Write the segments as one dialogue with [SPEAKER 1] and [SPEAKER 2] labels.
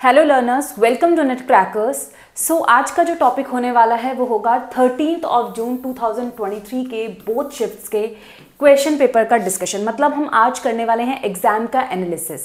[SPEAKER 1] Hello learners, welcome to Net Crackers. So आज का जो टॉपिक होने वाला है वो होगा 13 जून 2023 के बोथ शिफ्ट्स के क्वेश्चन पेपर का डिस्कशन। मतलब हम आज करने वाले हैं एग्जाम का एनालिसिस,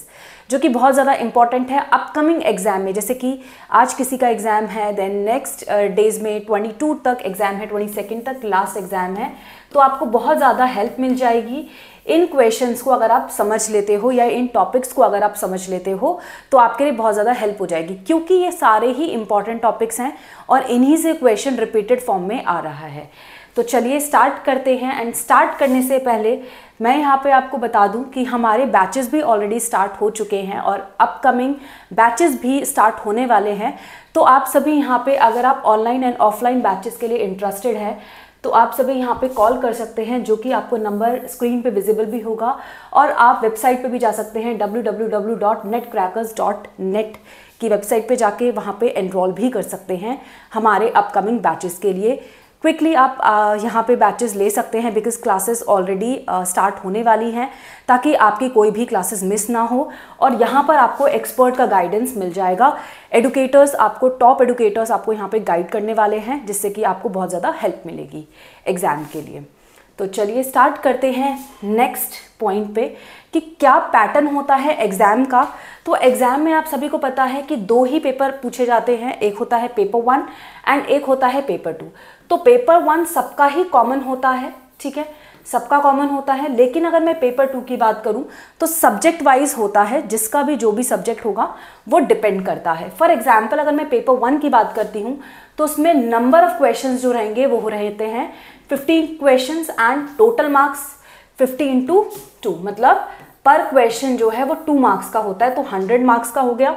[SPEAKER 1] जो कि बहुत ज़्यादा इंपॉर्टेंट है अपकमिंग एग्जाम में। जैसे कि आज किसी का एग्जाम है, देन नेक्स्ट डेज में 22 तक एग्जाम है, 22 तक लास्ट एग्जाम है, तो आपको बहुत ज़्यादा हेल्प मिल जाएगी इन क्वेश्चंस को अगर आप समझ लेते हो, या इन टॉपिक्स को अगर आप समझ लेते हो तो आपके लिए बहुत ज़्यादा हेल्प हो जाएगी, क्योंकि ये सारे ही इंपॉर्टेंट टॉपिक्स हैं और इन्हीं से क्वेश्चन रिपीटेड फॉर्म में आ रहा है। तो चलिए स्टार्ट करते हैं। एंड स्टार्ट करने से पहले मैं यहाँ पे आपको बता दूं कि हमारे बैचेस भी ऑलरेडी स्टार्ट हो चुके हैं और अपकमिंग बैचेस भी स्टार्ट होने वाले हैं। तो आप सभी यहाँ पे, अगर आप ऑनलाइन एंड ऑफलाइन बैचेस के लिए इंटरेस्टेड है तो आप सभी यहाँ पे कॉल कर सकते हैं, जो कि आपको नंबर स्क्रीन पे विजिबल भी होगा। और आप वेबसाइट पे भी जा सकते हैं www.netcrackers.net की वेबसाइट पे जाके वहाँ पे एनरोल भी कर सकते हैं हमारे अपकमिंग बैचेस के लिए। क्विकली आप यहाँ पे बैचेस ले सकते हैं, बिकॉज क्लासेस ऑलरेडी स्टार्ट होने वाली हैं, ताकि आपकी कोई भी क्लासेस मिस ना हो। और यहाँ पर आपको एक्सपर्ट का गाइडेंस मिल जाएगा। एडुकेटर्स आपको, टॉप एडुकेटर्स आपको यहाँ पे गाइड करने वाले हैं, जिससे कि आपको बहुत ज़्यादा हेल्प मिलेगी एग्ज़ाम के लिए। तो चलिए स्टार्ट करते हैं नेक्स्ट पॉइंट पे कि क्या पैटर्न होता है एग्ज़ाम का। तो एग्ज़ाम में आप सभी को पता है कि दो ही पेपर पूछे जाते हैं, एक होता है पेपर 1 एंड एक होता है पेपर 2। तो पेपर 1 सबका ही कॉमन होता है, ठीक है, सबका कॉमन होता है। लेकिन अगर मैं पेपर 2 की बात करूं तो सब्जेक्ट वाइज होता है, जिसका भी जो भी सब्जेक्ट होगा वो डिपेंड करता है। फॉर एग्जाम्पल अगर मैं पेपर 1 की बात करती हूं तो उसमें नंबर ऑफ क्वेश्चंस जो रहेंगे वो रहते हैं 15 क्वेश्चंस एंड टोटल मार्क्स 50 × 2, मतलब पर क्वेश्चन जो है वो 2 मार्क्स का होता है, तो 100 मार्क्स का हो गया,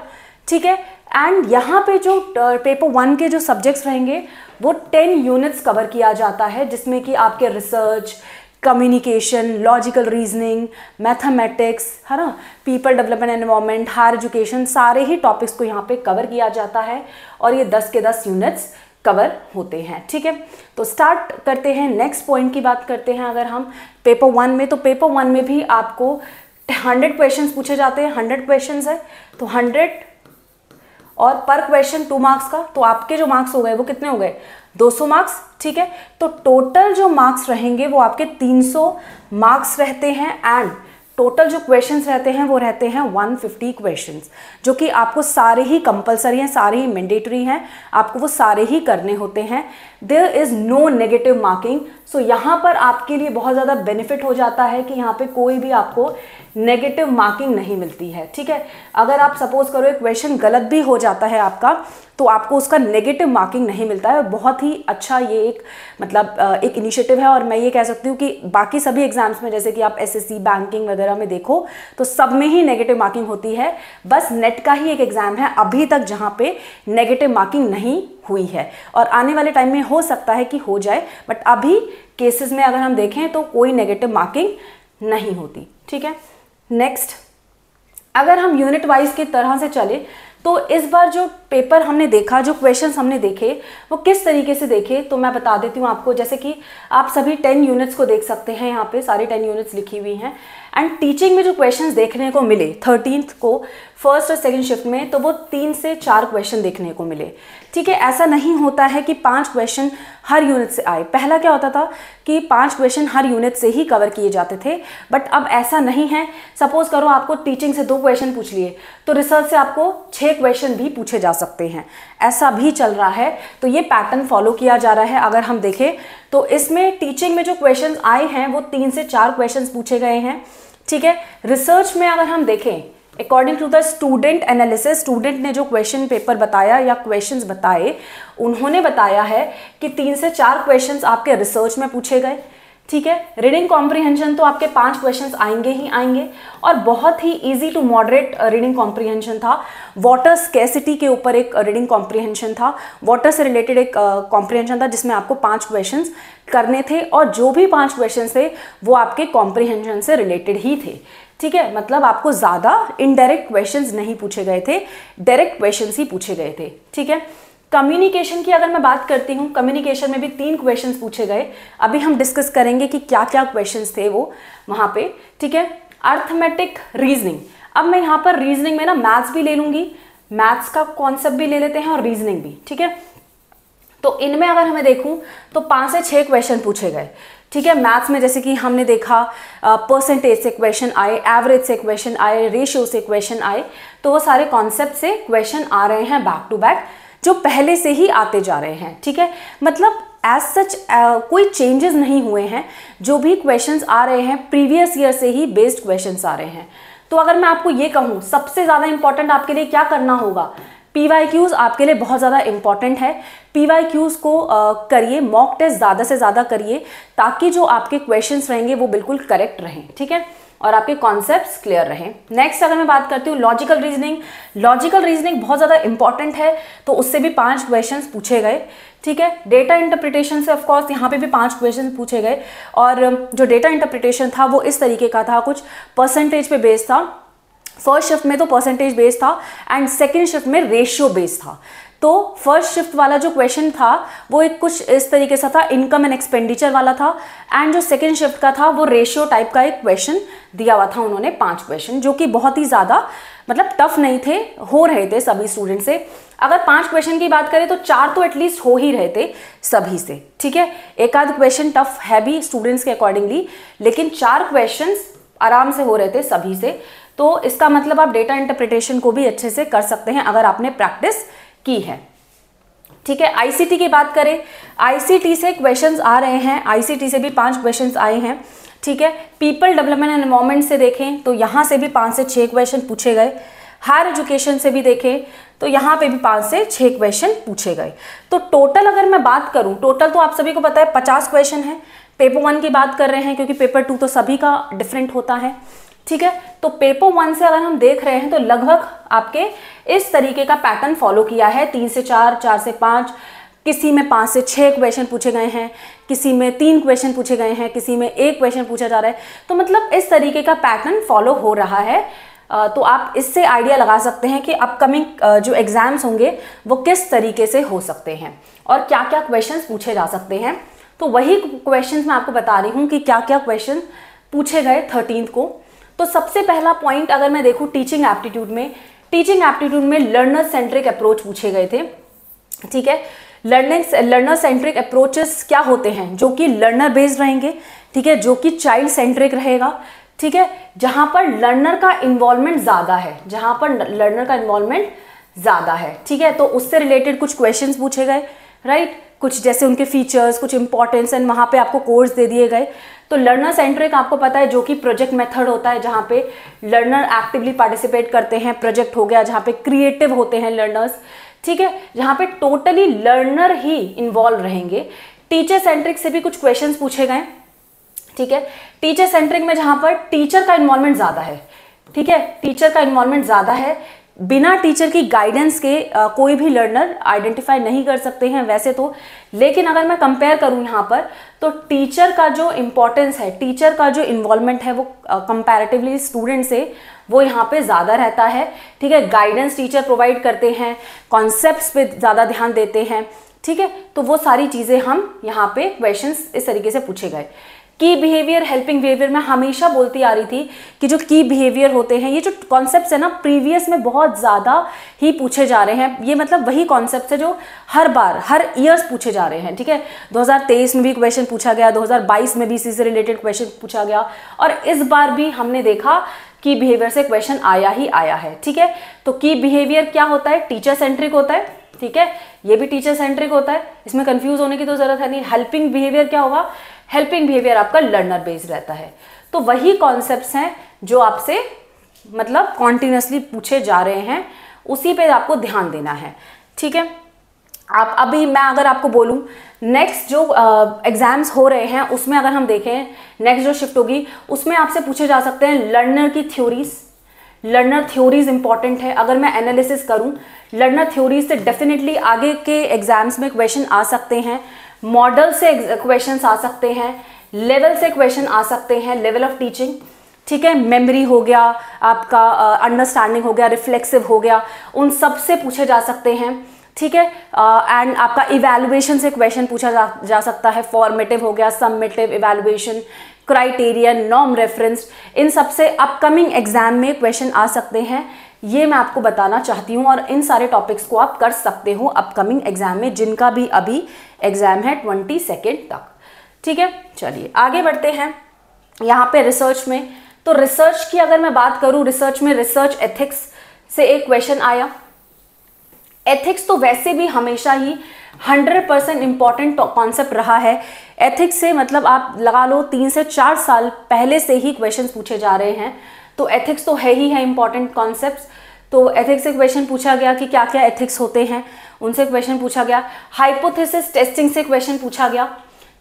[SPEAKER 1] ठीक है। एंड यहाँ पे जो पेपर 1 के जो सब्जेक्ट्स रहेंगे वो 10 यूनिट्स कवर किया जाता है, जिसमें कि आपके research, communication, logical reasoning, mathematics, है ना, people development environment, higher education, सारे ही टॉपिक्स को यहाँ पे कवर किया जाता है और ये 10 के 10 यूनिट्स कवर होते हैं, ठीक है। तो स्टार्ट करते हैं, नेक्स्ट पॉइंट की बात करते हैं। अगर हम पेपर 1 में, तो पेपर 1 में भी आपको 100 क्वेश्चंस पूछे जाते हैं। 100 क्वेश्चंस है तो 100 और पर क्वेश्चन 2 मार्क्स का, तो आपके जो मार्क्स हो गए वो कितने हो गए, 200 मार्क्स, ठीक है। तो टोटल जो मार्क्स रहेंगे वो आपके 300 मार्क्स रहते हैं। एंड टोटल जो क्वेश्चंस रहते हैं वो रहते हैं 150 क्वेश्चंस, जो कि आपको सारे ही कंपलसरी हैं, सारे ही मैंडेटरी हैं, आपको वो सारे ही करने होते हैं। There is no negative marking. So यहाँ पर आपके लिए बहुत ज़्यादा बेनिफिट हो जाता है कि यहाँ पे कोई भी आपको नेगेटिव मार्किंग नहीं मिलती है, ठीक है। अगर आप सपोज करो एक क्वेश्चन गलत भी हो जाता है आपका, तो आपको उसका नेगेटिव मार्किंग नहीं मिलता है। बहुत ही अच्छा ये एक, मतलब एक इनिशिएटिव है। और मैं ये कह सकती हूँ कि बाकी सभी एग्जाम्स में, जैसे कि आप एसएससी, बैंकिंग वगैरह में देखो तो सब में ही नेगेटिव मार्किंग होती है। बस नेट का ही एक एग्जाम है अभी तक जहाँ पे नेगेटिव मार्किंग नहीं हुई है, और आने वाले टाइम में हो सकता है कि हो जाए, बट अभी केसेस में अगर हम देखें तो कोई नेगेटिव मार्किंग नहीं होती, ठीक है। नेक्स्ट, अगर हम यूनिट वाइज की तरह से चले तो इस बार जो पेपर हमने देखा, जो क्वेश्चंस हमने देखे वो किस तरीके से देखे, तो मैं बता देती हूँ आपको। जैसे कि आप सभी 10 यूनिट्स को देख सकते हैं, यहाँ पे सारी 10 यूनिट्स लिखी हुई हैं। एंड टीचिंग में जो क्वेश्चंस देखने को मिले 13 को फर्स्ट और सेकंड शिफ्ट में, तो वो 3 से 4 क्वेश्चन देखने को मिले, ठीक है। ऐसा नहीं होता है कि 5 क्वेश्चन हर यूनिट से आए। पहला क्या होता था कि 5 क्वेश्चन हर यूनिट से ही कवर किए जाते थे, बट अब ऐसा नहीं है। सपोज करो आपको टीचिंग से 2 क्वेश्चन पूछ लिए, तो रिसर्च से आपको 6 क्वेश्चन भी पूछे जा सकते हैं, ऐसा भी चल रहा है। तो ये पैटर्न फॉलो किया जा रहा है। अगर हम देखें तो इसमें टीचिंग में जो क्वेश्चंस आए हैं वो 3 से 4 क्वेश्चंस पूछे गए हैं, ठीक है। रिसर्च में अगर हम देखें, according to the student analysis, student ने जो क्वेश्चन पेपर बताया या क्वेश्चंस बताए, उन्होंने बताया है कि 3 से 4 क्वेश्चंस आपके रिसर्च में पूछे गए, ठीक है। रीडिंग कॉम्प्रीहेंशन तो आपके 5 क्वेश्चंस आएंगे ही आएंगे, और बहुत ही easy to moderate reading comprehension था। वाटर स्कैसिटी के ऊपर एक रीडिंग कॉम्प्रीहेंशन था, वाटर से रिलेटेड एक कॉम्प्रीहेंशन था, जिसमें आपको 5 क्वेश्चंस करने थे, और जो भी 5 क्वेश्चंस थे वो आपके कॉम्प्रीहेंशन से रिलेटेड ही थे, ठीक है। मतलब आपको ज़्यादा इनडायरेक्ट क्वेश्चंस नहीं पूछे गए थे, डायरेक्ट क्वेश्चंस ही पूछे गए थे, ठीक है। कम्युनिकेशन की अगर मैं बात करती हूँ, कम्युनिकेशन में भी 3 क्वेश्चंस पूछे गए। अभी हम डिस्कस करेंगे कि क्या क्या क्वेश्चंस थे वो वहाँ पे, ठीक है। अर्थमेटिक रीजनिंग, अब मैं यहाँ पर रीजनिंग में ना मैथ्स भी ले लूँगी, मैथ्स का कॉन्सेप्ट भी ले लेते हैं और रीजनिंग भी, ठीक है। तो इनमें अगर हमें देखूं तो 5 से 6 क्वेश्चन पूछे गए, ठीक है। मैथ्स में जैसे कि हमने देखा परसेंटेज से क्वेश्चन आए, एवरेज से क्वेश्चन आए, रेशियो से क्वेश्चन आए, तो वो सारे कॉन्सेप्ट से क्वेश्चन आ रहे हैं बैक टू बैक, जो पहले से ही आते जा रहे हैं, ठीक है। मतलब एज सच कोई चेंजेस नहीं हुए हैं, जो भी क्वेश्चंस आ रहे हैं प्रीवियस ईयर से ही बेस्ड क्वेश्चंस आ रहे हैं। तो अगर मैं आपको ये कहूँ सबसे ज़्यादा इंपॉर्टेंट आपके लिए क्या करना होगा, PYQs आपके लिए बहुत ज़्यादा इंपॉर्टेंट है। PYQs को करिए, मॉक टेस्ट ज़्यादा से ज़्यादा करिए, ताकि जो आपके क्वेश्चंस रहेंगे वो बिल्कुल करेक्ट रहें, ठीक है, और आपके कॉन्सेप्ट्स क्लियर रहें। नेक्स्ट अगर मैं बात करती हूँ लॉजिकल रीजनिंग, लॉजिकल रीजनिंग बहुत ज़्यादा इंपॉर्टेंट है, तो उससे भी 5 क्वेश्चंस पूछे गए, ठीक है। डेटा इंटरप्रिटेशन से ऑफकोर्स यहाँ पे भी 5 क्वेश्चन पूछे गए, और जो डेटा इंटरप्रिटेशन था वो इस तरीके का था, कुछ परसेंटेज पे बेस्ड था। फर्स्ट शिफ्ट में तो परसेंटेज बेस्ड था एंड सेकेंड शिफ्ट में रेशियो बेस्ड था। तो फर्स्ट शिफ्ट वाला जो क्वेश्चन था वो एक कुछ इस तरीके से था, इनकम एंड एक्सपेंडिचर वाला था, एंड जो सेकेंड शिफ्ट का था वो रेशियो टाइप का एक क्वेश्चन दिया हुआ था उन्होंने, 5 क्वेश्चन, जो कि बहुत ही ज़्यादा मतलब टफ नहीं थे, हो रहे थे सभी स्टूडेंट से। अगर 5 क्वेश्चन की बात करें तो 4 तो एटलीस्ट हो ही रहे थे सभी से, ठीक है। एक आध क्वेश्चन टफ है भी स्टूडेंट्स के अकॉर्डिंगली, लेकिन 4 क्वेश्चन आराम से हो रहे थे सभी से। तो इसका मतलब आप डेटा इंटरप्रिटेशन को भी अच्छे से कर सकते हैं अगर आपने प्रैक्टिस की है, ठीक है। आईसीटी की बात करें, आईसीटी से क्वेश्चंस आ रहे हैं, आईसीटी से भी 5 क्वेश्चंस आए हैं, ठीक है। पीपल डेवलपमेंट एंड एनवायरमेंट से देखें तो यहाँ से भी 5 से 6 क्वेश्चन पूछे गए। हायर एजुकेशन से भी देखें तो यहाँ पे भी 5 से 6 क्वेश्चन पूछे गए। तो टोटल अगर मैं बात करूँ, टोटल तो आप सभी को पता है 50 क्वेश्चन है। पेपर 1 की बात कर रहे हैं क्योंकि पेपर 2 तो सभी का डिफरेंट होता है, ठीक है। तो पेपर 1 से अगर हम देख रहे हैं तो लगभग आपके इस तरीके का पैटर्न फॉलो किया है, 3 से 4, 4 से 5, किसी में 5 से 6 क्वेश्चन पूछे गए हैं, किसी में 3 क्वेश्चन पूछे गए हैं, किसी में 1 क्वेश्चन पूछा जा रहा है। तो मतलब इस तरीके का पैटर्न फॉलो हो रहा है। तो आप इससे आइडिया लगा सकते हैं कि अपकमिंग जो एग्जाम्स होंगे वो किस तरीके से हो सकते हैं और क्या क्या क्वेश्चंस पूछे जा सकते हैं। तो वही क्वेश्चंस मैं आपको बता रही हूँ कि क्या क्या क्वेश्चन पूछे गए 13th को। तो सबसे पहला पॉइंट अगर मैं देखूँ टीचिंग एप्टीट्यूड में, टीचिंग एप्टीट्यूड में लर्नर सेंट्रिक अप्रोच पूछे गए थे, ठीक है। लर्नर सेंट्रिक अप्रोचेस क्या होते हैं, जो कि लर्नर बेस्ड रहेंगे, ठीक है, जो कि चाइल्ड सेंट्रिक रहेगा, ठीक है, जहां पर लर्नर का इन्वॉल्वमेंट ज़्यादा है, जहां पर लर्नर का इन्वॉल्वमेंट ज़्यादा है, ठीक है। तो उससे रिलेटेड कुछ क्वेश्चंस पूछे गए, राइट, कुछ जैसे उनके फीचर्स, कुछ इंपॉर्टेंस, एंड वहाँ पे आपको कोर्स दे दिए गए। तो लर्नर सेंट्रिक आपको पता है जो कि प्रोजेक्ट मेथड होता है, जहाँ पे लर्नर एक्टिवली पार्टिसिपेट करते हैं, प्रोजेक्ट हो गया, जहाँ पे क्रिएटिव होते हैं लर्नर्स, ठीक है, जहाँ पे टोटली लर्नर ही इन्वॉल्व रहेंगे। टीचर सेंट्रिक से भी कुछ क्वेश्चंस पूछे गए, ठीक है। टीचर सेंट्रिक में जहाँ पर टीचर का इन्वॉल्वमेंट ज़्यादा है, ठीक है, टीचर का इन्वॉल्वमेंट ज़्यादा है, बिना टीचर की गाइडेंस के कोई भी लर्नर आइडेंटिफाई नहीं कर सकते हैं वैसे तो, लेकिन अगर मैं कंपेयर करूं यहाँ पर तो टीचर का जो इम्पोर्टेंस है, टीचर का जो इन्वॉल्वमेंट है वो कंपैरेटिवली स्टूडेंट से वो यहाँ पे ज़्यादा रहता है, ठीक है। गाइडेंस टीचर प्रोवाइड करते हैं, कॉन्सेप्ट्स पे ज़्यादा ध्यान देते हैं, ठीक है। तो वो सारी चीज़ें हम यहाँ पे क्वेश्चंस इस तरीके से पूछे गए। की बिहेवियर, हेल्पिंग बिहेवियर, मैं हमेशा बोलती आ रही थी कि जो की बिहेवियर होते हैं, ये जो कॉन्सेप्ट्स है ना प्रीवियस में बहुत ज़्यादा ही पूछे जा रहे हैं। ये मतलब वही कॉन्सेप्ट्स है जो हर बार, हर ईयर्स पूछे जा रहे हैं, ठीक है। 2023 में भी क्वेश्चन पूछा गया, 2022 में भी इसी से रिलेटेड क्वेश्चन पूछा गया, और इस बार भी हमने देखा की बिहेवियर से क्वेश्चन आया ही आया है, ठीक है। तो की बिहेवियर क्या होता है, टीचर सेंट्रिक होता है, ठीक है, ये भी टीचर सेंट्रिक होता है, इसमें कंफ्यूज होने की तो जरूरत है नहीं। हेल्पिंग बिहेवियर क्या होगा, हेल्पिंग बिहेवियर आपका लर्नर बेस्ड रहता है। तो वही कॉन्सेप्ट्स हैं जो आपसे मतलब कॉन्टिन्यूसली पूछे जा रहे हैं, उसी पे आपको ध्यान देना है, ठीक है। आप अभी मैं अगर आपको बोलूं नेक्स्ट जो एग्जाम्स हो रहे हैं उसमें अगर हम देखें, नेक्स्ट जो शिफ्ट होगी उसमें आपसे पूछे जा सकते हैं लर्नर की थ्योरीज, लर्नर थ्योरीज इंपॉर्टेंट है। अगर मैं एनालिसिस करूं लर्नर थ्योरीज से डेफिनेटली आगे के एग्जाम्स में क्वेश्चन आ सकते हैं, मॉडल से क्वेश्चंस आ सकते हैं, लेवल से क्वेश्चन आ सकते हैं, लेवल ऑफ टीचिंग, ठीक है, मेमोरी हो गया, आपका अंडरस्टैंडिंग हो गया, रिफ्लेक्सिव हो गया, उन सब से पूछे जा सकते हैं, ठीक है। एंड आपका इवैल्यूएशन से क्वेश्चन पूछा जा सकता है, फॉर्मेटिव हो गया, summative, evaluation, criterion, norm reference, इन सब से अपकमिंग एग्जाम में क्वेश्चन आ सकते हैं, ये मैं आपको बताना चाहती हूँ। और इन सारे टॉपिक्स को आप कर सकते हो अपकमिंग एग्जाम में, जिनका भी अभी एग्जाम है 22 तक। ठीक है, चलिए आगे बढ़ते हैं यहाँ पे रिसर्च में। तो रिसर्च की अगर मैं बात करूँ, रिसर्च में रिसर्च एथिक्स से एक क्वेश्चन आया। एथिक्स तो वैसे भी हमेशा ही 100% इंपॉर्टेंट कॉन्सेप्ट रहा है। एथिक्स से मतलब आप लगा लो 3 से 4 साल पहले से ही क्वेश्चंस पूछे जा रहे हैं। तो एथिक्स तो है ही है इंपॉर्टेंट कॉन्सेप्ट। तो एथिक्स से क्वेश्चन पूछा गया कि क्या क्या एथिक्स होते हैं, उनसे क्वेश्चन पूछा गया। हाइपोथेसिस टेस्टिंग से क्वेश्चन पूछा गया।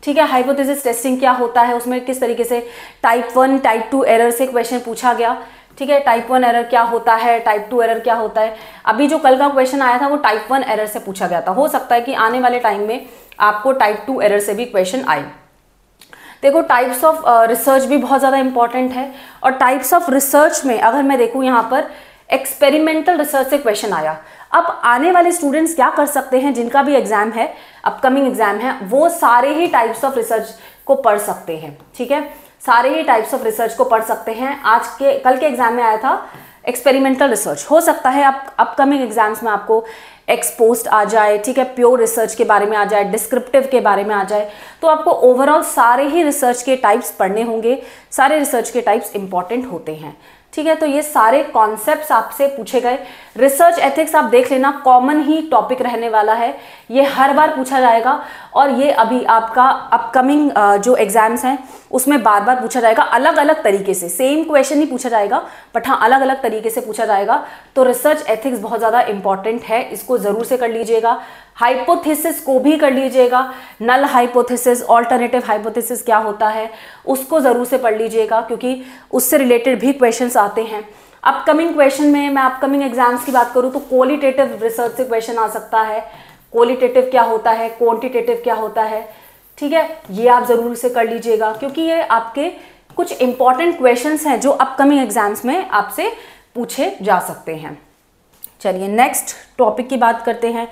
[SPEAKER 1] ठीक है, हाइपोथेसिस टेस्टिंग क्या होता है, उसमें किस तरीके से टाइप 1 टाइप 2 एरर से क्वेश्चन पूछा गया। ठीक है, टाइप 1 एरर क्या होता है, टाइप 2 एरर क्या होता है। अभी जो कल का क्वेश्चन आया था वो टाइप 1 एरर से पूछा गया था। हो सकता है कि आने वाले टाइम में आपको टाइप 2 एरर से भी क्वेश्चन आए। देखो, टाइप्स ऑफ रिसर्च भी बहुत ज़्यादा इंपॉर्टेंट है। और टाइप्स ऑफ रिसर्च में अगर मैं देखूँ यहाँ पर एक्सपेरिमेंटल रिसर्च से क्वेश्चन आया। अब आने वाले स्टूडेंट्स क्या कर सकते हैं, जिनका भी एग्जाम है, अपकमिंग एग्जाम है, वो सारे ही टाइप्स ऑफ रिसर्च को पढ़ सकते हैं। ठीक है, सारे ही टाइप्स ऑफ रिसर्च को पढ़ सकते हैं। कल के एग्जाम में आया था एक्सपेरिमेंटल रिसर्च। हो सकता है अपकमिंग एग्जाम्स में आपको एक्सपोज्ड आ जाए, ठीक है, प्योर रिसर्च के बारे में आ जाए, डिस्क्रिप्टिव के बारे में आ जाए। तो आपको ओवरऑल सारे ही रिसर्च के टाइप्स पढ़ने होंगे। सारे रिसर्च के टाइप्स इंपॉर्टेंट होते हैं। ठीक है, तो ये सारे कॉन्सेप्ट्स आपसे पूछे गए। रिसर्च एथिक्स आप देख लेना, कॉमन ही टॉपिक रहने वाला है, ये हर बार पूछा जाएगा। और ये अभी आपका अपकमिंग जो एग्जाम्स हैं उसमें बार बार पूछा जाएगा, अलग अलग तरीके से। सेम क्वेश्चन ही पूछा जाएगा, बट हाँ अलग अलग तरीके से पूछा जाएगा। तो रिसर्च एथिक्स बहुत ज़्यादा इंपॉर्टेंट है, इसको ज़रूर से कर लीजिएगा। हाइपोथेसिस को भी कर लीजिएगा। नल हाइपोथेसिस, ऑल्टरनेटिव हाइपोथेसिस क्या होता है, उसको ज़रूर से पढ़ लीजिएगा, क्योंकि उससे रिलेटेड भी क्वेश्चंस आते हैं। अपकमिंग क्वेश्चन में मैं अपकमिंग एग्जाम्स की बात करूँ तो क्वालिटेटिव रिसर्च से क्वेश्चन आ सकता है। क्वालिटेटिव क्या होता है, क्वांटिटेटिव क्या होता है। ठीक है, ये आप ज़रूर से कर लीजिएगा, क्योंकि ये आपके कुछ इंपॉर्टेंट क्वेश्चंस हैं जो अपकमिंग एग्जाम्स में आपसे पूछे जा सकते हैं। चलिए नेक्स्ट टॉपिक की बात करते हैं।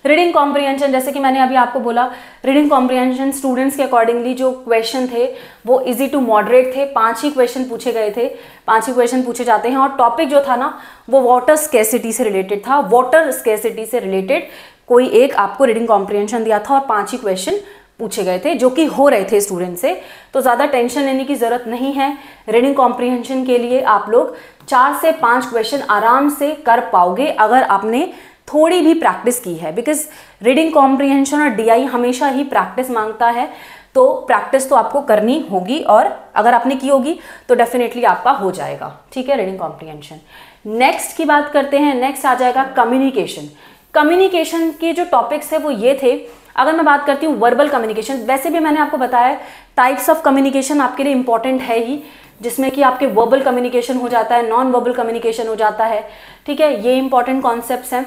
[SPEAKER 1] रीडिंग कॉम्प्रिहेंशन, जैसे कि मैंने अभी आपको बोला, रीडिंग कॉम्प्रिहेंशन स्टूडेंट्स के अकॉर्डिंगली जो क्वेश्चन थे वो इजी टू मॉडरेट थे। 5 ही क्वेश्चन पूछे गए थे, 5 ही क्वेश्चन पूछे जाते हैं। और टॉपिक जो था ना वो वाटर स्केसिटी से रिलेटेड था। वाटर स्केसिटी से रिलेटेड कोई एक आपको रीडिंग कॉम्प्रिहेंशन दिया था और 5 ही क्वेश्चन पूछे गए थे, जो कि हो रहे थे स्टूडेंट से। तो ज़्यादा टेंशन लेने की ज़रूरत नहीं है। रीडिंग कॉम्प्रिहेंशन के लिए आप लोग 4 से 5 क्वेश्चन आराम से कर पाओगे अगर आपने थोड़ी भी प्रैक्टिस की है। बिकॉज रीडिंग कॉम्प्रिहेंशन और डीआई हमेशा ही प्रैक्टिस मांगता है, तो प्रैक्टिस तो आपको करनी होगी। और अगर आपने की होगी तो डेफिनेटली आपका हो जाएगा। ठीक है, रीडिंग कॉम्प्रिहेंशन। नेक्स्ट की बात करते हैं। नेक्स्ट आ जाएगा कम्युनिकेशन। कम्युनिकेशन के जो टॉपिक्स है वो ये थे। अगर मैं बात करती हूँ वर्बल कम्युनिकेशन, वैसे भी मैंने आपको बताया टाइप्स ऑफ कम्युनिकेशन आपके लिए इंपॉर्टेंट है ही, जिसमें कि आपके वर्बल कम्युनिकेशन हो जाता है, नॉन वर्बल कम्युनिकेशन हो जाता है। ठीक है, ये इंपॉर्टेंट कॉन्सेप्ट्स हैं।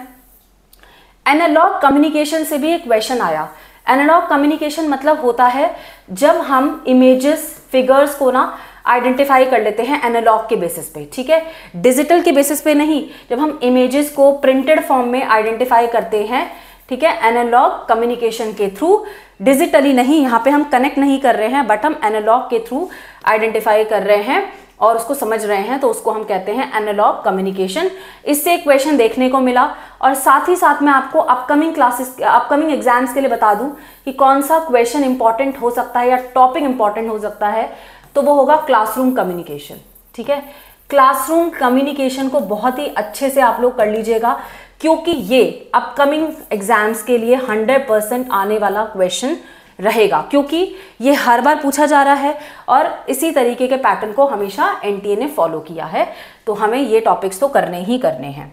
[SPEAKER 1] एनालॉग कम्युनिकेशन से भी एक क्वेश्चन आया। एनालॉग कम्युनिकेशन मतलब होता है जब हम इमेजेस, फिगर्स को ना आइडेंटिफाई कर लेते हैं एनालॉग के बेसिस पे। ठीक है, डिजिटल के बेसिस पे नहीं, जब हम इमेजेस को प्रिंटेड फॉर्म में आइडेंटिफाई करते हैं। ठीक है, एनालॉग कम्युनिकेशन के थ्रू, डिजिटली नहीं, यहाँ पे हम कनेक्ट नहीं कर रहे हैं, बट हम एनालॉग के थ्रू आइडेंटिफाई कर रहे हैं और उसको समझ रहे हैं, तो उसको हम कहते हैं एनालॉग कम्युनिकेशन। इससे एक क्वेश्चन देखने को मिला। और साथ ही साथ मैं आपको अपकमिंग एग्जाम्स के लिए बता दूं कि कौन सा क्वेश्चन इंपॉर्टेंट हो सकता है या टॉपिक इंपॉर्टेंट हो सकता है, तो वो होगा क्लासरूम कम्युनिकेशन। ठीक है, क्लासरूम कम्युनिकेशन को बहुत ही अच्छे से आप लोग कर लीजिएगा, क्योंकि ये अपकमिंग एग्जाम्स के लिए 100% आने वाला क्वेश्चन रहेगा, क्योंकि ये हर बार पूछा जा रहा है और इसी तरीके के पैटर्न को हमेशा एनटीए ने फॉलो किया है। तो हमें ये टॉपिक्स तो करने ही करने हैं।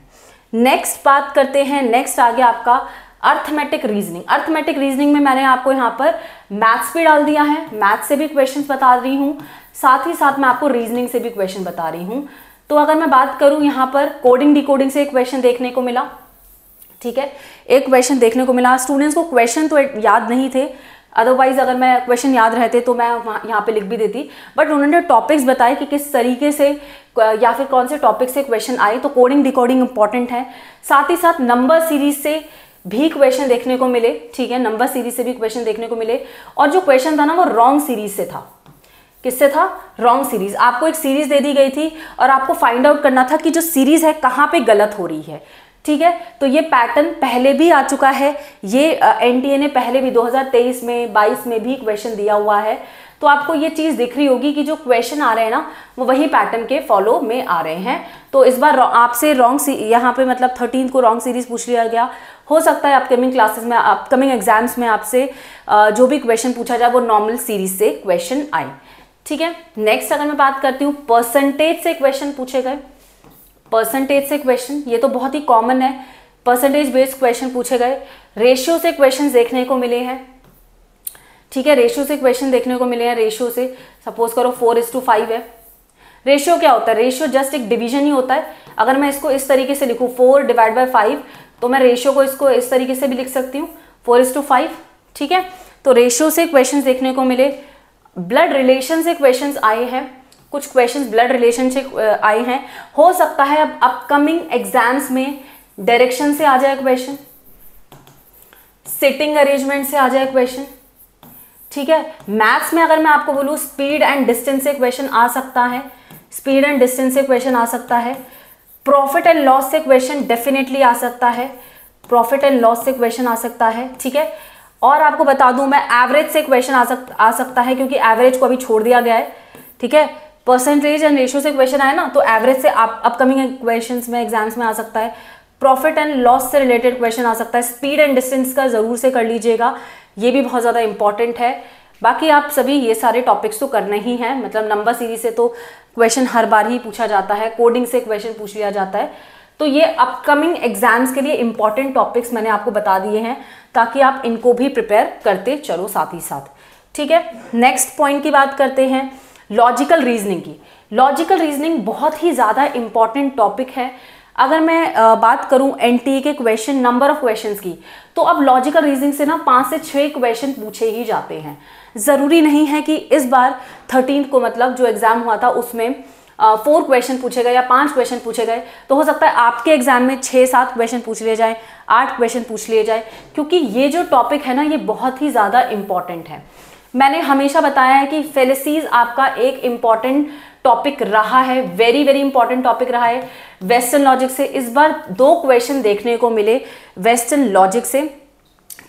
[SPEAKER 1] नेक्स्ट बात करते हैं। नेक्स्ट आ गया आपका अर्थमेटिक रीजनिंग। अर्थमेटिक रीजनिंग में मैंने आपको यहाँ पर मैथ्स भी डाल दिया है, मैथ्स से भी क्वेश्चंस बता रही हूँ, साथ ही साथ मैं आपको रीजनिंग से भी क्वेश्चन बता रही हूँ। तो अगर मैं बात करूँ यहाँ पर कोडिंग डिकोडिंग से एक क्वेश्चन देखने को मिला। ठीक है, एक क्वेश्चन देखने को मिला। स्टूडेंट्स को क्वेश्चन तो याद नहीं थे, अदरवाइज अगर मैं क्वेश्चन याद रहते तो मैं यहाँ पे लिख भी देती, बट उन्होंने टॉपिक्स बताए कि किस तरीके से या फिर कौन से टॉपिक से क्वेश्चन आए। तो कोडिंग डिकोडिंग इंपॉर्टेंट है। साथ ही साथ नंबर सीरीज से भी क्वेश्चन देखने को मिले। ठीक है, नंबर सीरीज से भी क्वेश्चन देखने को मिले। और जो क्वेश्चन था ना वो रॉन्ग सीरीज से था। किससे था? Wrong series. आपको एक सीरीज दे दी गई थी और आपको फाइंड आउट करना था कि जो सीरीज है कहाँ पे गलत हो रही है। ठीक है, तो ये पैटर्न पहले भी आ चुका है, ये एनटीए ने पहले भी 2023 में 22 में भी क्वेश्चन दिया हुआ है। तो आपको ये चीज दिख रही होगी कि जो क्वेश्चन आ रहे हैं ना वो वही पैटर्न के फॉलो में आ रहे हैं। तो इस बार आपसे रॉन्ग यहाँ पे मतलब 13 को रॉन्ग सीरीज पूछ लिया गया। हो सकता है अपकमिंग क्लासेस में, अपकमिंग एग्जाम्स में आपसे जो भी क्वेश्चन पूछा जाए वो नॉर्मल सीरीज से क्वेश्चन आए। ठीक है, नेक्स्ट अगर मैं बात करती हूँ परसेंटेज से क्वेश्चन पूछे गए। परसेंटेज से क्वेश्चन, ये तो बहुत ही कॉमन है, परसेंटेज बेस्ड क्वेश्चन पूछे गए। रेशियो से क्वेश्चन देखने को मिले हैं। ठीक है, रेशियो से क्वेश्चन देखने को मिले हैं। रेशियो से सपोज करो 4:5 है। रेशियो क्या होता है? रेशियो जस्ट एक डिवीजन ही होता है। अगर मैं इसको इस तरीके से लिखूं 4/5, तो मैं रेशियो को इसको इस तरीके से भी लिख सकती हूँ 4:5। ठीक है, तो रेशियो से क्वेश्चन देखने को मिले। ब्लड रिलेशन से क्वेश्चंस आए हैं, कुछ क्वेश्चंस ब्लड रिलेशन से आए हैं। हो सकता है अब अपकमिंग एग्जाम्स में डायरेक्शन से आ जाए क्वेश्चन, सिटिंग अरेंजमेंट से आ जाए क्वेश्चन। ठीक है, मैथ्स में अगर मैं आपको बोलूं स्पीड एंड डिस्टेंस से क्वेश्चन आ सकता है, स्पीड एंड डिस्टेंस से क्वेश्चन आ सकता है। प्रॉफिट एंड लॉस से क्वेश्चन डेफिनेटली आ सकता है, प्रॉफिट एंड लॉस से क्वेश्चन आ सकता है। ठीक है, और आपको बता दूं मैं एवरेज से क्वेश्चन आ सकता है, क्योंकि एवरेज को अभी छोड़ दिया गया है। ठीक है, परसेंटेज एंड रेशियो से क्वेश्चन आए ना, तो एवरेज से अपकमिंग क्वेश्चंस में एग्जाम्स में आ सकता है। प्रॉफिट एंड लॉस से रिलेटेड क्वेश्चन आ सकता है। स्पीड एंड डिस्टेंस का जरूर से कर लीजिएगा, ये भी बहुत ज़्यादा इंपॉर्टेंट है। बाकी आप सभी ये सारे टॉपिक्स तो करने ही हैं, मतलब नंबर सीरीज से तो क्वेश्चन हर बार ही पूछा जाता है, कोडिंग से क्वेश्चन पूछ लिया जाता है। तो ये अपकमिंग एग्जाम्स के लिए इंपॉर्टेंट टॉपिक्स मैंने आपको बता दिए हैं, ताकि आप इनको भी प्रिपेयर करते चलो साथ ही साथ। ठीक है, नेक्स्ट पॉइंट की बात करते हैं, लॉजिकल रीजनिंग की। लॉजिकल रीजनिंग बहुत ही ज़्यादा इंपॉर्टेंट टॉपिक है। अगर मैं बात करूं एनटीए के क्वेश्चन, नंबर ऑफ क्वेश्चंस की, तो अब लॉजिकल रीजनिंग से ना 5 से 6 क्वेश्चन पूछे ही जाते हैं। ज़रूरी नहीं है कि इस बार 13 को मतलब जो एग्ज़ाम हुआ था उसमें 4 क्वेश्चन पूछे गए या 5 क्वेश्चन पूछे गए। तो हो सकता है आपके एग्जाम में 6-7 क्वेश्चन पूछ लिए जाए, 8 क्वेश्चन पूछ लिए जाए, क्योंकि ये जो टॉपिक है ना ये बहुत ही ज़्यादा इंपॉर्टेंट है। मैंने हमेशा बताया है कि फेलिसीज आपका एक इम्पॉर्टेंट टॉपिक रहा है, वेरी वेरी इंपॉर्टेंट टॉपिक रहा है। वेस्टर्न लॉजिक से इस बार 2 क्वेश्चन देखने को मिले वेस्टर्न लॉजिक से।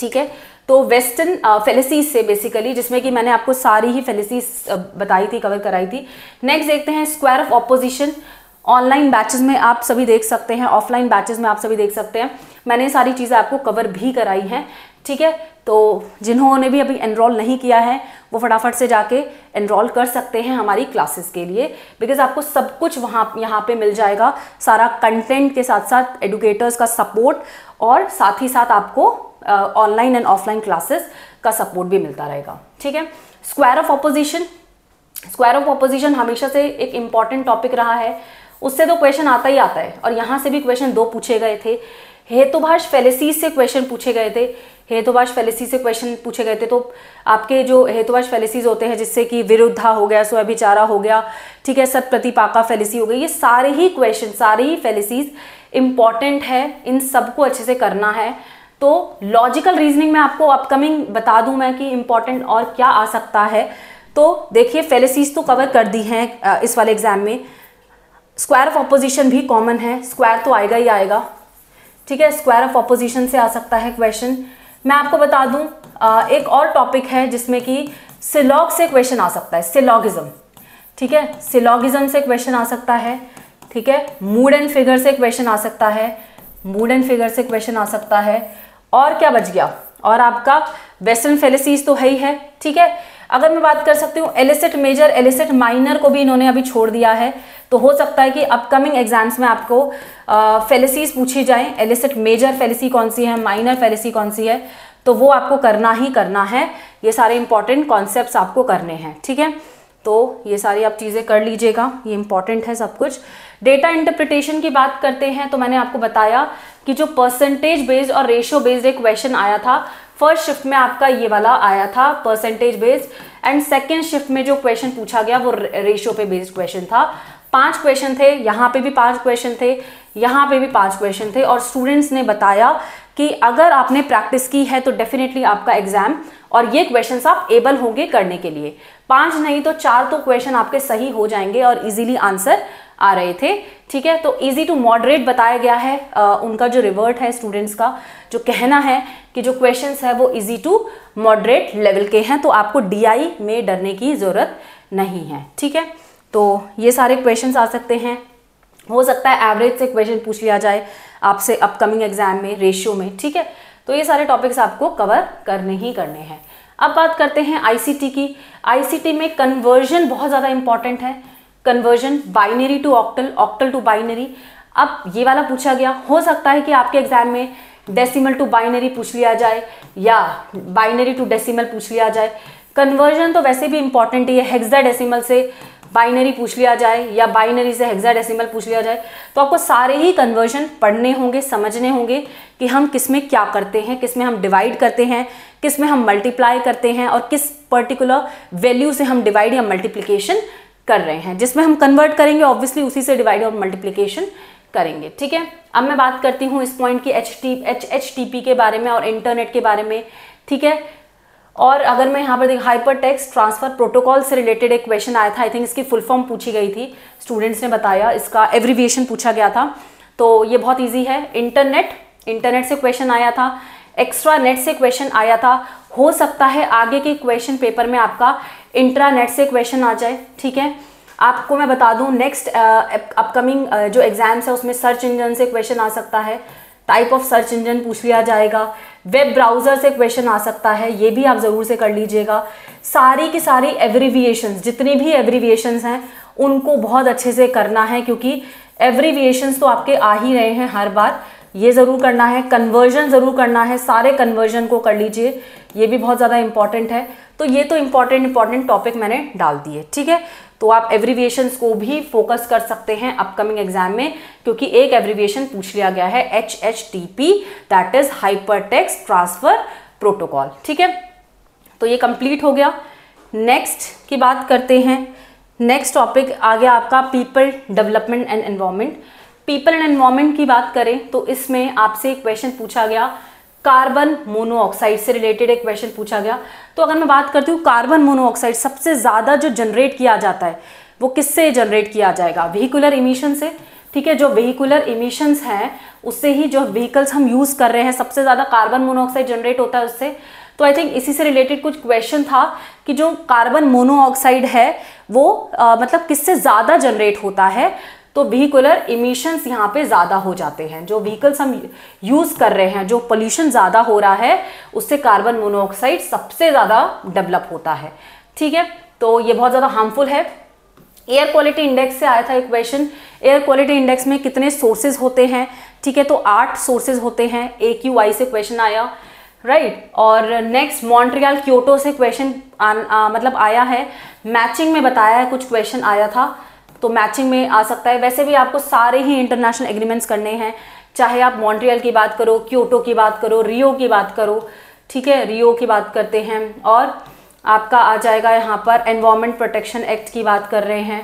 [SPEAKER 1] ठीक है, तो वेस्टर्न फेलिसीज से बेसिकली, जिसमें कि मैंने आपको सारी ही फेलिसीज बताई थी, कवर कराई थी। नेक्स्ट देखते हैं square of opposition. Online batches में आप सभी देख सकते हैं, ऑफलाइन बैचेस में आप सभी देख सकते हैं। मैंने सारी चीज़ें आपको कवर भी कराई हैं। ठीक है, तो जिन्होंने भी अभी एनरोल नहीं किया है वो फटाफट से जाके एनरोल कर सकते हैं हमारी क्लासेस के लिए, बिकॉज आपको सब कुछ यहाँ पे मिल जाएगा, सारा कंटेंट के साथ साथ एडुकेटर्स का सपोर्ट, और साथ ही साथ आपको ऑनलाइन एंड ऑफलाइन क्लासेस का सपोर्ट भी मिलता रहेगा। ठीक है, square of opposition. Square of opposition हमेशा से एक इम्पॉर्टेंट टॉपिक रहा है, उससे तो क्वेश्चन आता ही आता है, और यहाँ से भी क्वेश्चन 2 पूछे गए थे। हेतुभाष फेलिसीज से क्वेश्चन पूछे गए थे, हेतुभाष फेलिसीज से क्वेश्चन पूछे गए थे। तो आपके जो हेतुभाष फेलिसीज होते हैं, जिससे कि विरुद्धा हो गया, स्वभिचारा हो गया, ठीक है, सत्प्रतिपाका फेलिसी हो गई, ये सारे ही क्वेश्चन, सारे ही फेलिसीज इंपॉर्टेंट है, इन सबको अच्छे से करना है। तो लॉजिकल रीजनिंग में आपको अपकमिंग बता दूं मैं कि इंपॉर्टेंट और क्या आ सकता है। तो देखिए फेलिसीज तो कवर कर दी हैं इस वाले एग्जाम में। स्क्वायर ऑफ ऑपोजिशन भी कॉमन है, स्क्वायर तो आएगा ही आएगा। ठीक है, स्क्वायर ऑफ ऑपोजिशन से आ सकता है क्वेश्चन। मैं आपको बता दूं एक और टॉपिक है जिसमें कि सिलॉग से क्वेश्चन आ सकता है, सिलॉगिज्म। ठीक है, सिलॉगिज्म से क्वेश्चन आ सकता है। ठीक है, मूड एंड फिगर से क्वेश्चन आ सकता है, मूड एंड फिगर से क्वेश्चन आ सकता है। और क्या बच गया? और आपका वेस्टर्न फेलिसीज तो है ही है। ठीक है, अगर मैं बात कर सकती हूँ एलिसिट मेजर, एलिसिट माइनर को भी इन्होंने अभी छोड़ दिया है, तो हो सकता है कि अपकमिंग एग्जाम्स में आपको फेलिसीज पूछी जाए, एलिसिट मेजर फेलिसी कौन सी है, माइनर फेलिसी कौन सी है, तो वो आपको करना ही करना है। ये सारे इंपॉर्टेंट कॉन्सेप्ट्स आपको करने हैं। ठीक है, तो ये सारी आप चीज़ें कर लीजिएगा, ये इंपॉर्टेंट है सब कुछ। डेटा इंटरप्रिटेशन की बात करते हैं, तो मैंने आपको बताया कि जो परसेंटेज बेस्ड और रेशियो बेस्ड एक क्वेश्चन आया था, फर्स्ट शिफ्ट में आपका ये वाला आया था percentage based, and second shift में जो क्वेश्चन पूछा गया वो रेशियो पे बेस्ड क्वेश्चन था। 5 क्वेश्चन थे, यहाँ पे भी 5 क्वेश्चन थे, यहाँ पे भी 5 क्वेश्चन थे, और स्टूडेंट्स ने बताया कि अगर आपने प्रैक्टिस की है तो डेफिनेटली आपका एग्जाम और ये क्वेश्चंस आप एबल होंगे करने के लिए। 5 नहीं तो 4 तो क्वेश्चन आपके सही हो जाएंगे और इजीली आंसर आ रहे थे, ठीक है। तो इजी टू मॉडरेट बताया गया है, उनका जो रिवर्ट है स्टूडेंट्स का, जो कहना है कि जो क्वेश्चंस है वो इजी टू मॉडरेट लेवल के हैं, तो आपको डीआई में डरने की ज़रूरत नहीं है, ठीक है। तो ये सारे क्वेश्चंस आ सकते हैं, हो सकता है एवरेज से क्वेश्चन पूछ लिया जाए आपसे अपकमिंग एग्जाम में, रेशियो में, ठीक है। तो ये सारे टॉपिक्स आपको कवर करने ही करने हैं। अब बात करते हैं आईसीटी की। आईसीटी में कन्वर्जन बहुत ज़्यादा इंपॉर्टेंट है, conversion binary to octal, octal to binary. अब ये वाला पूछा गया, हो सकता है कि आपके एग्जाम में डेसिमल टू बाइनरी पूछ लिया जाए या बाइनरी टू डेसिमल पूछ लिया जाए। कन्वर्जन तो वैसे भी इंपॉर्टेंट ही है, हेक्साडेसिमल से बाइनरी पूछ लिया जाए या बाइनरी से हेक्साडेसिमल पूछ लिया जाए, तो आपको सारे ही कन्वर्जन पढ़ने होंगे, समझने होंगे कि हम किस में क्या करते हैं, किस में हम डिवाइड करते हैं, किस में हम मल्टीप्लाई करते हैं और किस पर्टिकुलर वैल्यू से हम डिवाइड या मल्टीप्लिकेशन कर रहे हैं। जिसमें हम कन्वर्ट करेंगे ऑब्वियसली उसी से डिवाइड और मल्टीप्लिकेशन करेंगे, ठीक है। अब मैं बात करती हूँ इस पॉइंट की HTTP के बारे में और इंटरनेट के बारे में, ठीक है। और अगर मैं यहाँ पर देख, हाइपर टेक्स्ट ट्रांसफर प्रोटोकॉल से रिलेटेड एक क्वेश्चन आया था, आई थिंक इसकी फुल फॉर्म पूछी गई थी, स्टूडेंट्स ने बताया, इसका एब्रीविएशन पूछा गया था। तो ये बहुत ईजी है। इंटरनेट से क्वेश्चन आया था, एक्स्ट्रा नेट से क्वेश्चन आया था, हो सकता है आगे के क्वेश्चन पेपर में आपका इंट्रानेट से क्वेश्चन आ जाए, ठीक है। आपको मैं बता दूं नेक्स्ट अपकमिंग जो एग्जाम्स है उसमें सर्च इंजन से क्वेश्चन आ सकता है, टाइप ऑफ सर्च इंजन पूछ लिया जाएगा, वेब ब्राउजर से क्वेश्चन आ सकता है, ये भी आप ज़रूर से कर लीजिएगा। सारी की सारी एब्रीविएशंस, जितनी भी एब्रीविएशंस हैं उनको बहुत अच्छे से करना है, क्योंकि एब्रीविएशंस तो आपके आ ही रहे हैं हर बार, ये ज़रूर करना है। कन्वर्जन ज़रूर करना है, सारे कन्वर्जन को कर लीजिए, ये भी बहुत ज़्यादा इंपॉर्टेंट है। तो ये तो इंपॉर्टेंट टॉपिक मैंने डाल दिए, ठीक है। तो आप एब्रीविएशंस को भी फोकस कर सकते हैं अपकमिंग एग्जाम में, क्योंकि एक एब्रीविएशन पूछ लिया गया है HTTP, that is hyper text transfer protocol, ठीक है। तो ये कंप्लीट हो गया। नेक्स्ट की बात करते हैं। नेक्स्ट टॉपिक आ गया आपका people development and environment. People and environment की बात करें तो इसमें आपसे एक क्वेश्चन पूछा गया, कार्बन मोनोऑक्साइड से रिलेटेड एक क्वेश्चन पूछा गया। तो अगर मैं बात करती हूँ कार्बन मोनोऑक्साइड सबसे ज़्यादा जो जनरेट किया जाता है वो किससे जनरेट किया जाएगा? व्हीकुलर इमिशन से, ठीक है। जो व्हीकुलर इमिशंस हैं उससे ही, जो व्हीकल्स हम यूज़ कर रहे हैं सबसे ज़्यादा कार्बन मोनोऑक्साइड जनरेट होता है उससे। तो आई थिंक इसी से रिलेटेड कुछ क्वेश्चन था कि जो कार्बन मोनोऑक्साइड है वो मतलब किससे ज़्यादा जनरेट होता है। तो व्हीकुलर इमिशंस यहाँ पे ज़्यादा हो जाते हैं, जो व्हीकल्स हम यूज़ कर रहे हैं, जो पोल्यूशन ज़्यादा हो रहा है उससे कार्बन मोनोऑक्साइड सबसे ज़्यादा डेवलप होता है, ठीक है। तो ये बहुत ज़्यादा हार्मफुल है। एयर क्वालिटी इंडेक्स से आया था एक क्वेश्चन, एयर क्वालिटी इंडेक्स में कितने सोर्सेज होते हैं, ठीक है। तो 8 सोर्सेज होते हैं, AQI से क्वेश्चन आया, राइट। और नेक्स्ट मॉन्ट्रियल क्योटो से क्वेश्चन मतलब आया है, मैचिंग में बताया है, कुछ क्वेश्चन आया था तो मैचिंग में आ सकता है। वैसे भी आपको सारे ही इंटरनेशनल एग्रीमेंट्स करने हैं, चाहे आप मॉन्ट्रियल की बात करो, क्योटो की बात करो, रियो की बात करो, ठीक है। रियो की बात करते हैं और आपका आ जाएगा यहाँ पर एनवायरनमेंट प्रोटेक्शन एक्ट की बात कर रहे हैं,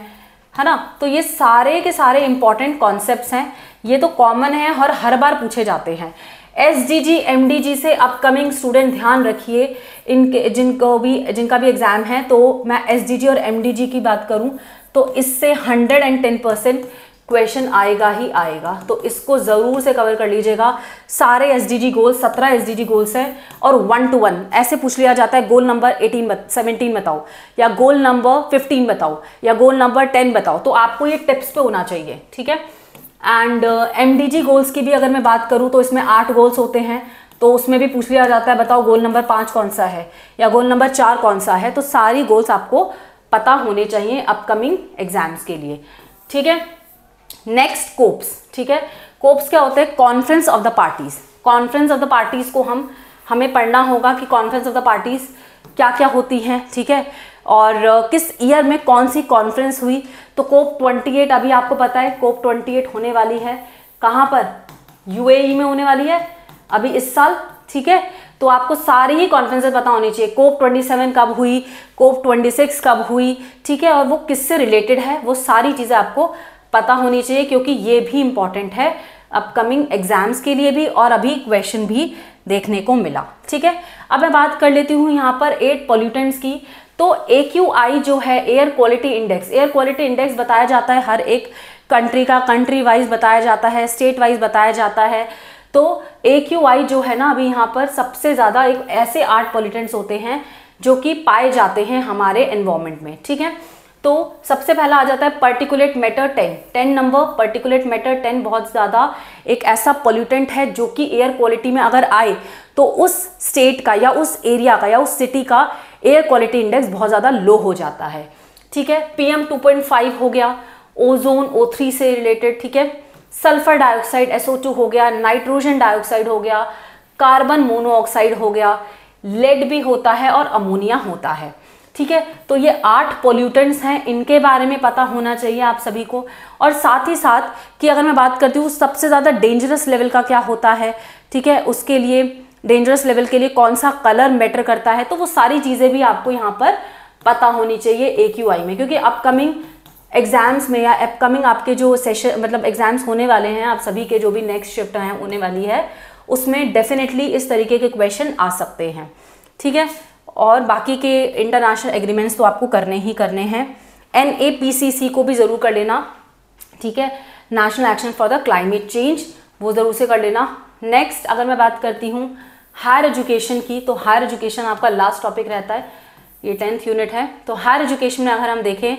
[SPEAKER 1] है ना। तो ये सारे के सारे इंपॉर्टेंट कॉन्सेप्ट्स हैं, ये तो कॉमन है और हर बार पूछे जाते हैं। SDG MDG से अपकमिंग स्टूडेंट ध्यान रखिए, इनके जिनका भी एग्जाम है। तो मैं SDG और MDG की बात करूं तो इससे 110% क्वेश्चन आएगा ही आएगा, तो इसको ज़रूर से कवर कर लीजिएगा। सारे SDG गोल्स, 17 SDG गोल्स हैं और 1 to 1 ऐसे पूछ लिया जाता है, गोल नंबर 17 बताओ या गोल नंबर 15 बताओ या गोल नंबर 10 बताओ, तो आपको ये टिप्स पे होना चाहिए, ठीक है। एंड MDG गोल्स की भी अगर मैं बात करूँ तो इसमें 8 गोल्स होते हैं, तो उसमें भी पूछ लिया जाता है बताओ गोल नंबर 5 कौन सा है या गोल नंबर 4 कौन सा है। तो सारी गोल्स आपको पता होने चाहिए अपकमिंग एग्जाम्स के लिए, ठीक है। नेक्स्ट कोप्स, ठीक है। कोप्स क्या होते हैं? Conference of the parties. Conference of the parties को हमें पढ़ना होगा कि कॉन्फ्रेंस ऑफ द पार्टीज क्या क्या होती हैं, ठीक है, और किस ईयर में कौन सी कॉन्फ्रेंस हुई। तो कोप 28 अभी आपको पता है, कोप 28 होने वाली है कहाँ पर? UAE में होने वाली है अभी इस साल, ठीक है। तो आपको सारी ही कॉन्फ्रेंसेस पता होनी चाहिए, कोप 27 कब हुई, कोप 26 कब हुई, ठीक है, और वो किससे रिलेटेड है, वो सारी चीज़ें आपको पता होनी चाहिए, क्योंकि ये भी इम्पॉर्टेंट है अपकमिंग एग्जाम्स के लिए भी और अभी क्वेश्चन भी देखने को मिला। ठीक है, अब मैं बात कर लेती हूँ यहाँ पर 8 पॉल्यूटेंट्स की। तो AQI जो है air quality index, air quality index बताया जाता है हर एक कंट्री का, कंट्री वाइज बताया जाता है, स्टेट वाइज बताया जाता है। तो AQI जो है ना, अभी यहाँ पर सबसे ज़्यादा एक ऐसे 8 पॉल्यूटेंट्स होते हैं जो कि पाए जाते हैं हमारे एनवायरनमेंट में। ठीक है, तो सबसे पहला आ जाता है particulate matter 10 number. Particulate matter 10 बहुत ज़्यादा एक ऐसा पॉल्यूटेंट है जो कि एयर क्वालिटी में अगर आए तो उस स्टेट का या उस एरिया का या उस सिटी का एयर क्वालिटी इंडेक्स बहुत ज़्यादा लो हो जाता है। ठीक है, PM 2.5 हो गया, ओजोन O3 से रिलेटेड। ठीक है, सल्फर डाइऑक्साइड SO2 हो गया, नाइट्रोजन डाइऑक्साइड हो गया, कार्बन मोनोऑक्साइड हो गया, लेड भी होता है और अमोनिया होता है। ठीक है, तो ये 8 पॉल्यूटेंट्स हैं, इनके बारे में पता होना चाहिए आप सभी को। और साथ ही साथ कि अगर मैं बात करती हूँ सबसे ज़्यादा डेंजरस लेवल का क्या होता है, ठीक है, उसके लिए डेंजरस लेवल के लिए कौन सा कलर मैटर करता है, तो वो सारी चीज़ें भी आपको यहाँ पर पता होनी चाहिए AQI में, क्योंकि अपकमिंग एग्जाम्स में या अपकमिंग आपके जो सेशन मतलब एग्जाम्स होने वाले हैं, आप सभी के जो भी नेक्स्ट शिफ्ट हैं होने वाली है, उसमें डेफिनेटली इस तरीके के क्वेश्चन आ सकते हैं। ठीक है, और बाकी के इंटरनेशनल एग्रीमेंट्स तो आपको करने ही करने हैं। NAPCC को भी ज़रूर कर लेना। ठीक है, national action for the climate change, वो ज़रूर से कर लेना। नेक्स्ट अगर मैं बात करती हूँ हायर एजुकेशन की, तो हायर एजुकेशन आपका लास्ट टॉपिक रहता है, ये 10th यूनिट है। तो हायर एजुकेशन में अगर हम देखें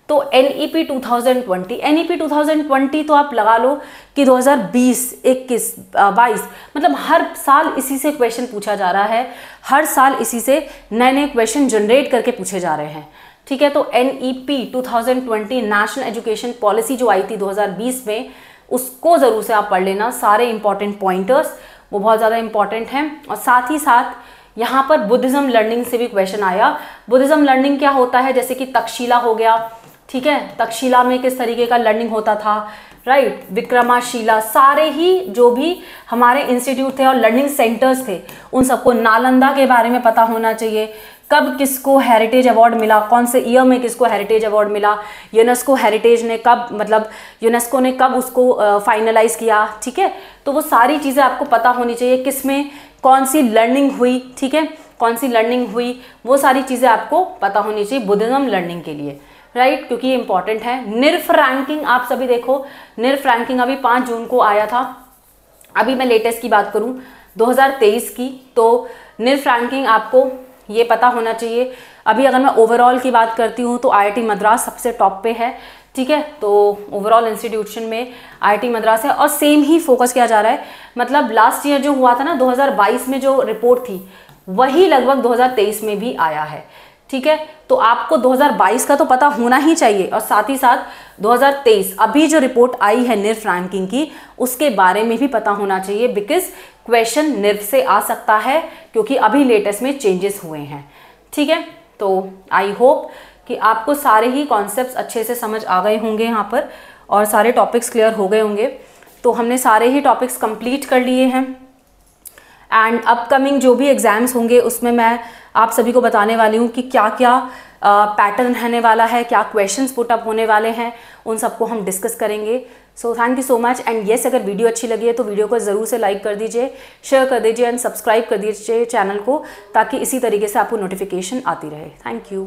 [SPEAKER 1] तो NEP 2020 तो आप लगा लो कि 2020, 21, 22 मतलब हर साल इसी से क्वेश्चन पूछा जा रहा है, हर साल इसी से नए नए क्वेश्चन जनरेट करके पूछे जा रहे हैं। ठीक है, तो NEP 2020 नेशनल एजुकेशन पॉलिसी जो आई थी 2020 में, उसको ज़रूर से आप पढ़ लेना, सारे इंपॉर्टेंट पॉइंटर्स वो बहुत ज़्यादा इंपॉर्टेंट हैं। और साथ ही साथ यहाँ पर बुद्धिज़्म लर्निंग से भी क्वेश्चन आया। बुद्धिज़्म लर्निंग क्या होता है, जैसे कि तक्षशिला हो गया। ठीक है, तक्षशिला में किस तरीके का लर्निंग होता था, राइट, विक्रमाशिला, सारे ही जो भी हमारे इंस्टीट्यूट थे और लर्निंग सेंटर्स थे, उन सबको, नालंदा के बारे में पता होना चाहिए, कब किसको हेरिटेज अवार्ड मिला, कौन से ईयर में किसको हेरिटेज अवार्ड मिला, यूनेस्को हेरिटेज ने कब मतलब यूनेस्को ने कब उसको फाइनलाइज किया। ठीक है, तो वो सारी चीज़ें आपको पता होनी चाहिए, किस में कौन सी लर्निंग हुई। ठीक है, कौन सी लर्निंग हुई, वो सारी चीज़ें आपको पता होनी चाहिए बुद्धिज़्म लर्निंग के लिए, राइट, क्योंकि ये इंपॉर्टेंट है। निरफ रैंकिंग आप सभी देखो, निरफ रैंकिंग अभी 5 जून को आया था। अभी मैं लेटेस्ट की बात करूं 2023 की, तो निरफ रैंकिंग आपको ये पता होना चाहिए। अभी अगर मैं ओवरऑल की बात करती हूँ तो IIT मद्रास सबसे टॉप पे है। ठीक है, तो ओवरऑल इंस्टीट्यूशन में IIT मद्रास है और सेम ही फोकस किया जा रहा है। मतलब लास्ट ईयर जो हुआ था ना 2022 में जो रिपोर्ट थी, वही लगभग 2023 में भी आया है। ठीक है, तो आपको 2022 का तो पता होना ही चाहिए और साथ ही साथ 2023 अभी जो रिपोर्ट आई है निरफ रैंकिंग की, उसके बारे में भी पता होना चाहिए, बिकॉज क्वेश्चन निरफ से आ सकता है क्योंकि अभी लेटेस्ट में चेंजेस हुए हैं। ठीक है, तो आई होप कि आपको सारे ही कॉन्सेप्ट्स अच्छे से समझ आ गए होंगे यहाँ पर और सारे टॉपिक्स क्लियर हो गए होंगे। तो हमने सारे ही टॉपिक्स कंप्लीट कर लिए हैं एंड अपकमिंग जो भी एग्ज़ाम्स होंगे उसमें मैं आप सभी को बताने वाली हूँ कि क्या क्या पैटर्न रहने वाला है, क्या क्वेश्चंस पुट अप होने वाले हैं, उन सबको हम डिस्कस करेंगे। So thank you so much and yes, अगर वीडियो अच्छी लगी है तो वीडियो को ज़रूर से लाइक कर दीजिए, शेयर कर दीजिए एंड सब्सक्राइब कर दीजिए चैनल को, ताकि इसी तरीके से आपको नोटिफिकेशन आती रहे। Thank you.